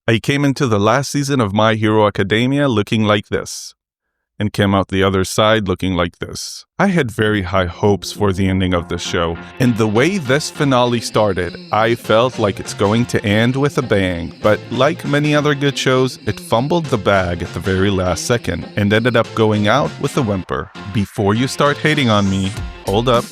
I came into the last season of My Hero Academia looking like this, and came out the other side looking like this. I had very high hopes for the ending of this show, and the way this finale started, I felt like it's going to end with a bang, but like many other good shows, it fumbled the bag at the very last second, and ended up going out with a whimper. Before you start hating on me, hold up.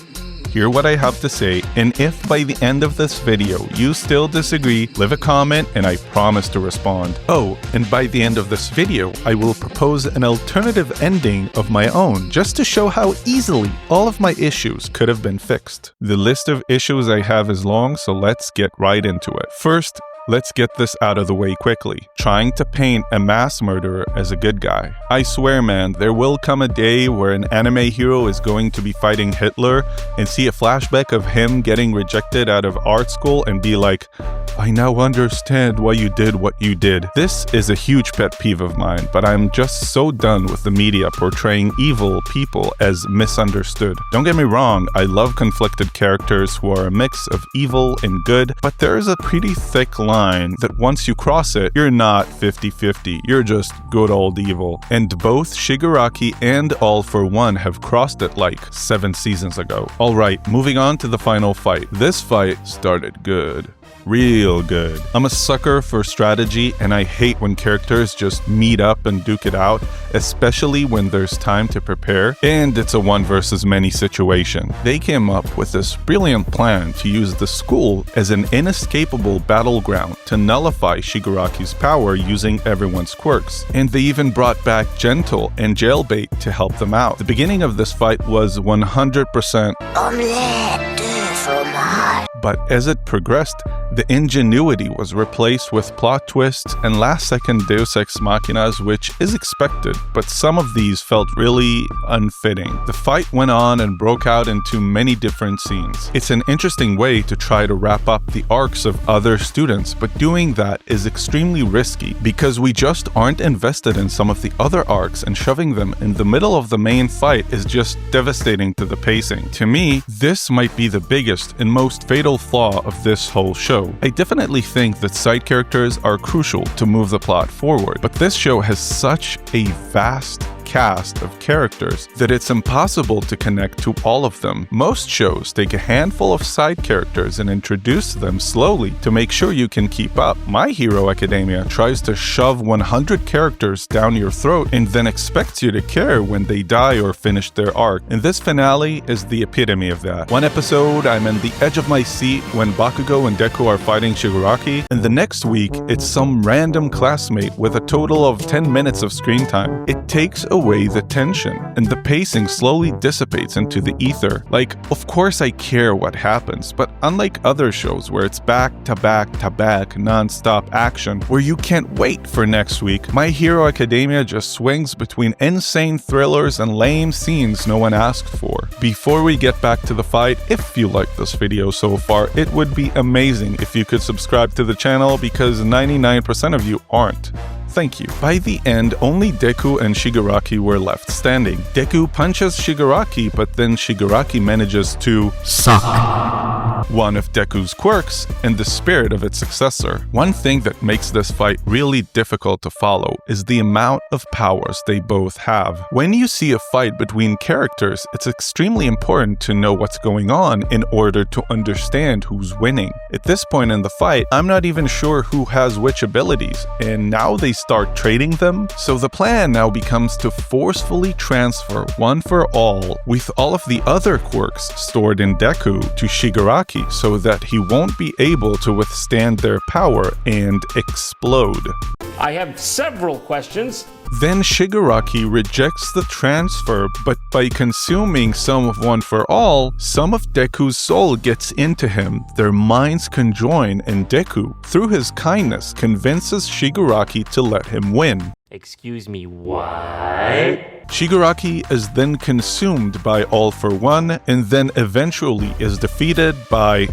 Hear what I have to say, and if by the end of this video you still disagree, leave a comment and I promise to respond. Oh, and by the end of this video, I will propose an alternative ending of my own, just to show how easily all of my issues could have been fixed. The list of issues I have is long, so let's get right into it. First, let's get this out of the way quickly. Trying to paint a mass murderer as a good guy. I swear, man, there will come a day where an anime hero is going to be fighting Hitler and see a flashback of him getting rejected out of art school and be like, I now understand why you did what you did. This is a huge pet peeve of mine, but I'm just so done with the media portraying evil people as misunderstood. Don't get me wrong, I love conflicted characters who are a mix of evil and good, but there is a pretty thick line that once you cross it, you're not 50-50, you're just good old evil. And both Shigaraki and All for One have crossed it like 7 seasons ago. Alright, moving on to the final fight. This fight started good. Real good. I'm a sucker for strategy, and I hate when characters just meet up and duke it out, especially when there's time to prepare, and it's a one versus many situation. They came up with this brilliant plan to use the school as an inescapable battleground to nullify Shigaraki's power using everyone's quirks, and they even brought back Gentle and Jailbait to help them out. The beginning of this fight was 100% omelette de fromage. But as it progressed, the ingenuity was replaced with plot twists and last-second Deus Ex Machinas, which is expected, but some of these felt really unfitting. The fight went on and broke out into many different scenes. It's an interesting way to try to wrap up the arcs of other students, but doing that is extremely risky because we just aren't invested in some of the other arcs, and shoving them in the middle of the main fight is just devastating to the pacing. To me, this might be the biggest and most fatal flaw of this whole show. I definitely think that side characters are crucial to move the plot forward, but this show has such a vast cast of characters that it's impossible to connect to all of them. Most shows take a handful of side characters and introduce them slowly to make sure you can keep up. My Hero Academia tries to shove 100 characters down your throat and then expects you to care when they die or finish their arc. And this finale is the epitome of that. One episode, I'm on the edge of my seat when Bakugo and Deku are fighting Shigaraki, and the next week, it's some random classmate with a total of 10 minutes of screen time. It takes away the tension, and the pacing slowly dissipates into the ether. Like, of course I care what happens, but unlike other shows where it's back to back to back non-stop action where you can't wait for next week, My Hero Academia just swings between insane thrillers and lame scenes no one asked for. Before we get back to the fight, if you like this video so far, it would be amazing if you could subscribe to the channel because 99% of you aren't. Thank you. By the end, only Deku and Shigaraki were left standing. Deku punches Shigaraki, but then Shigaraki manages to suck one of Deku's quirks in the spirit of its successor. One thing that makes this fight really difficult to follow is the amount of powers they both have. When you see a fight between characters, it's extremely important to know what's going on in order to understand who's winning. At this point in the fight, I'm not even sure who has which abilities, and now they start trading them. So the plan now becomes to forcefully transfer one for all with all of the other quirks stored in Deku to Shigaraki so that he won't be able to withstand their power and explode. I have several questions. Then Shigaraki rejects the transfer, but by consuming some of One for All, some of Deku's soul gets into him. Their minds conjoin, and Deku, through his kindness, convinces Shigaraki to let him win. Excuse me, what? Shigaraki is then consumed by All for One, and then eventually is defeated by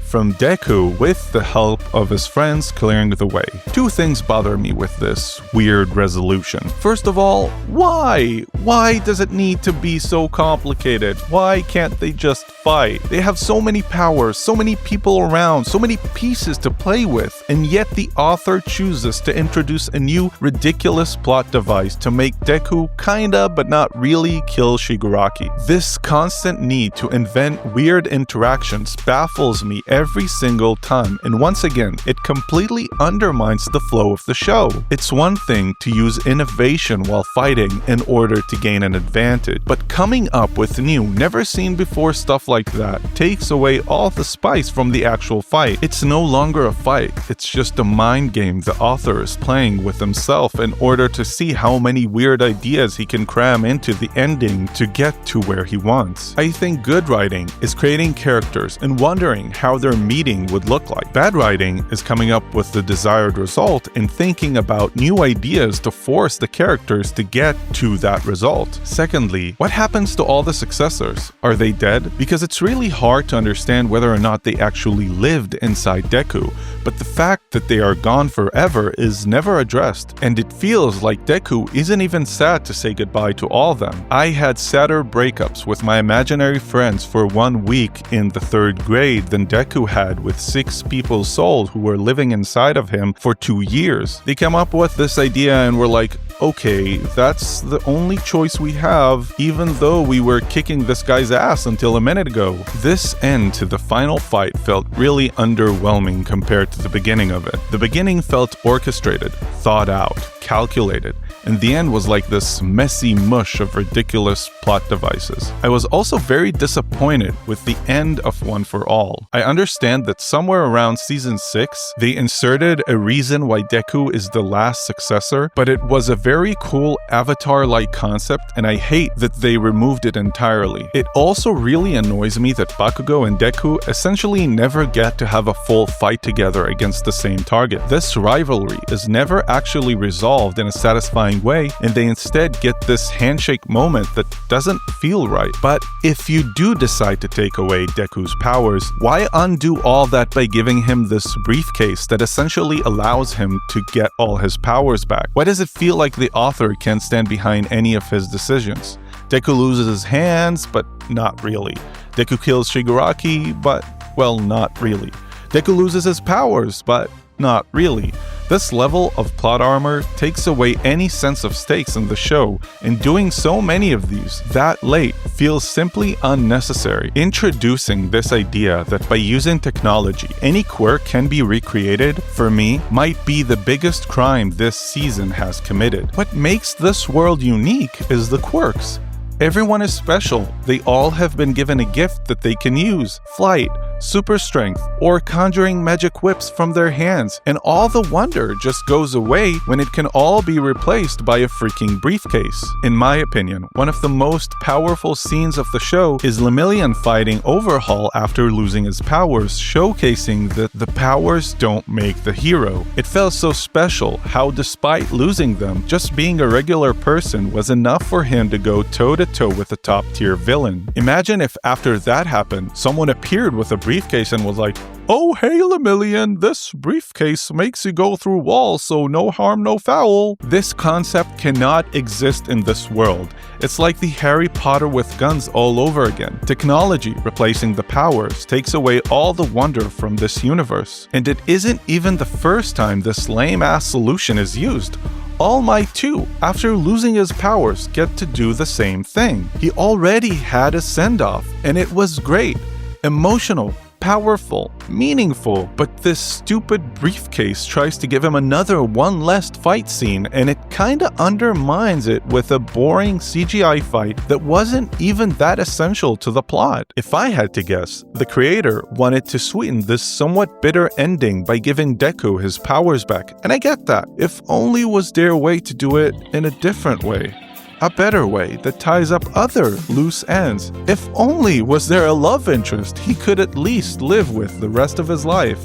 from Deku with the help of his friends clearing the way. Two things bother me with this weird resolution. First of all, why? Why does it need to be so complicated? Why can't they just fight? They have so many powers, so many people around, so many pieces to play with, and yet the author chooses to introduce a new ridiculous plot device to make Deku kinda but not really kill Shigaraki. This constant need to invent weird interactions baffles me every single time, and once again, it completely undermines the flow of the show. It's one thing to use innovation while fighting in order to gain an advantage, but coming up with new, never seen before stuff like that takes away all the spice from the actual fight. It's no longer a fight, it's just a mind game the author is playing with himself in order to see how many weird ideas he can cram into the ending to get to where he wants. I think good writing is creating characters and wondering how their meeting would look like. Bad writing is coming up with the desired result and thinking about new ideas to force the characters to get to that result. Secondly, what happens to all the successors? Are they dead? Because it's really hard to understand whether or not they actually lived inside Deku, but the fact that they are gone forever is never addressed, and it feels like Deku isn't even sad to say goodbye to all of them. I had sadder breakups with my imaginary friends for 1 week in the 3rd grade than Deku had with 6 people's souls who were living inside of him for 2 years. They came up with this idea and were like, okay, that's the only choice we have, even though we were kicking this guy's ass until a minute ago. This end to the final fight felt really underwhelming compared to the beginning of it. The beginning felt orchestrated, thought out, calculated, and the end was like this messy mush of ridiculous plot devices. I was also very disappointed with the end of One for All. I understand that somewhere around season 6, they inserted a reason why Deku is the last successor, but it was a very cool avatar-like concept, and I hate that they removed it entirely. It also really annoys me that Bakugo and Deku essentially never get to have a full fight together against the same target. This rivalry is never actually resolved in a satisfying way, and they instead get this handshake moment that doesn't feel right. But if you do decide to take away Deku's powers, why undo all that by giving him this briefcase that essentially allows him to get all his powers back? Why does it feel like the author can't stand behind any of his decisions? Deku loses his hands, but not really. Deku kills Shigaraki, but, well, not really. Deku loses his powers, but not really. This level of plot armor takes away any sense of stakes in the show, and doing so many of these that late feels simply unnecessary. Introducing this idea that by using technology, any quirk can be recreated, for me, might be the biggest crime this season has committed. What makes this world unique is the quirks. Everyone is special. They all have been given a gift that they can use. Flight, super strength, or conjuring magic whips from their hands, and all the wonder just goes away when it can all be replaced by a freaking briefcase. In my opinion, one of the most powerful scenes of the show is Lemillion fighting Overhaul after losing his powers, showcasing that the powers don't make the hero. It felt so special how despite losing them, just being a regular person was enough for him to go toe-to-toe with a top-tier villain. Imagine if after that happened, someone appeared with a briefcase and was like, "Oh hey Lemillion, this briefcase makes you go through walls, so no harm, no foul." This concept cannot exist in this world. It's like the Harry Potter with guns all over again. Technology replacing the powers takes away all the wonder from this universe. And it isn't even the first time this lame-ass solution is used. All Might 2, after losing his powers, get to do the same thing. He already had a send-off, and it was great. Emotional, powerful, meaningful, but this stupid briefcase tries to give him another one less fight scene, and it kinda undermines it with a boring CGI fight that wasn't even that essential to the plot. If I had to guess, the creator wanted to sweeten this somewhat bitter ending by giving Deku his powers back, and I get that. If only was there a way to do it in a different way. A better way that ties up other loose ends. If only was there a love interest he could at least live with the rest of his life.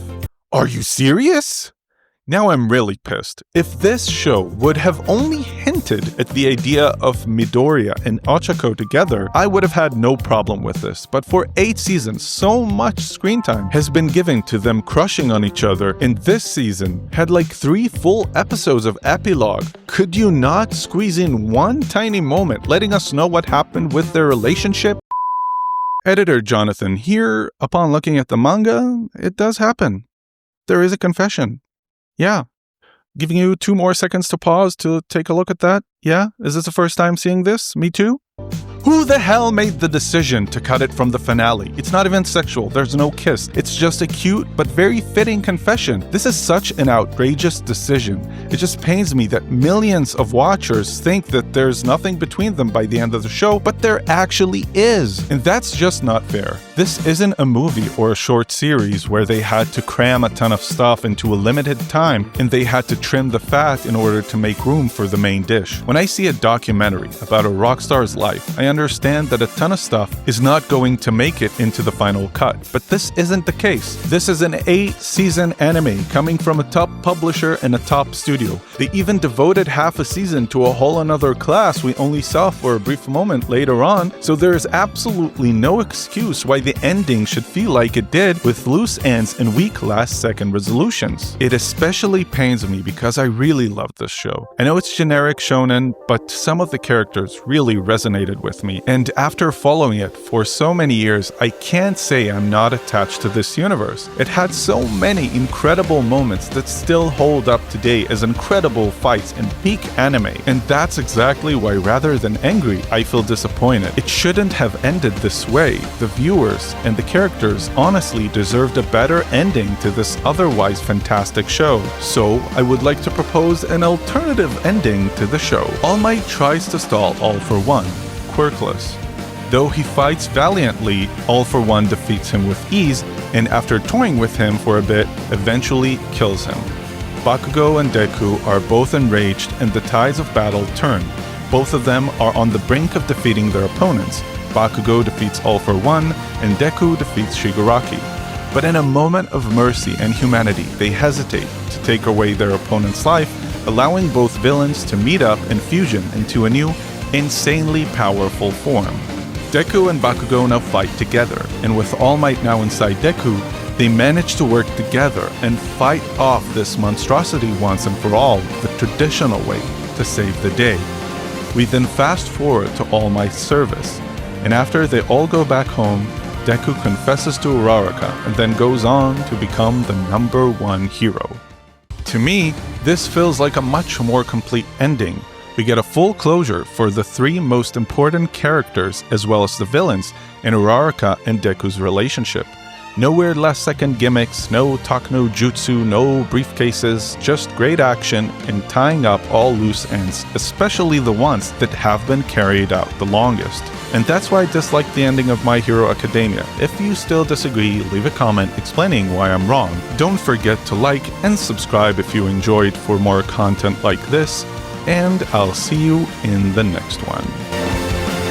Are you serious? Now I'm really pissed. If this show would have only hinted at the idea of Midoriya and Ochako together, I would have had no problem with this. But for 8 seasons, so much screen time has been given to them crushing on each other, and this season had like 3 full episodes of epilogue. Could you not squeeze in one tiny moment letting us know what happened with their relationship? Editor Jonathan, here, upon looking at the manga, it does happen. There is a confession. Yeah. Giving you 2 more seconds to pause to take a look at that. Yeah? Is this the first time seeing this? Me too? Who the hell made the decision to cut it from the finale? It's not even sexual, there's no kiss. It's just a cute but very fitting confession. This is such an outrageous decision. It just pains me that millions of watchers think that there's nothing between them by the end of the show, but there actually is. And that's just not fair. This isn't a movie or a short series where they had to cram a ton of stuff into a limited time and they had to trim the fat in order to make room for the main dish. When I see a documentary about a rock star's life, I understand that a ton of stuff is not going to make it into the final cut. But this isn't the case. This is an 8-season anime coming from a top publisher and a top studio. They even devoted half a season to a whole another class we only saw for a brief moment later on, so there is absolutely no excuse why the ending should feel like it did with loose ends and weak last-second resolutions. It especially pains me because I really loved this show. I know it's generic shonen, but some of the characters really resonated with me, and after following it for so many years, I can't say I'm not attached to this universe. It had so many incredible moments that still hold up today as incredible fights and peak anime, and that's exactly why rather than angry, I feel disappointed. It shouldn't have ended this way. The viewers and the characters honestly deserved a better ending to this otherwise fantastic show. So I would like to propose an alternative ending to the show. All Might tries to stall All for One, quirkless. Though he fights valiantly, All for One defeats him with ease, and after toying with him for a bit, eventually kills him. Bakugo and Deku are both enraged and the tides of battle turn. Both of them are on the brink of defeating their opponents. Bakugo defeats All for One, and Deku defeats Shigaraki. But in a moment of mercy and humanity, they hesitate to take away their opponent's life, allowing both villains to meet up and fusion into a new, insanely powerful form. Deku and Bakugo now fight together, and with All Might now inside Deku, they manage to work together and fight off this monstrosity once and for all, the traditional way to save the day. We then fast forward to All Might's service, and after they all go back home, Deku confesses to Uraraka and then goes on to become the #1 hero. To me, this feels like a much more complete ending. We get a full closure for the 3 most important characters as well as the villains in Uraraka and Deku's relationship. No weird last-second gimmicks, no talk no jutsu, no briefcases, just great action and tying up all loose ends, especially the ones that have been carried out the longest. And that's why I dislike the ending of My Hero Academia. If you still disagree, leave a comment explaining why I'm wrong. Don't forget to like and subscribe if you enjoyed for more content like this, and I'll see you in the next one.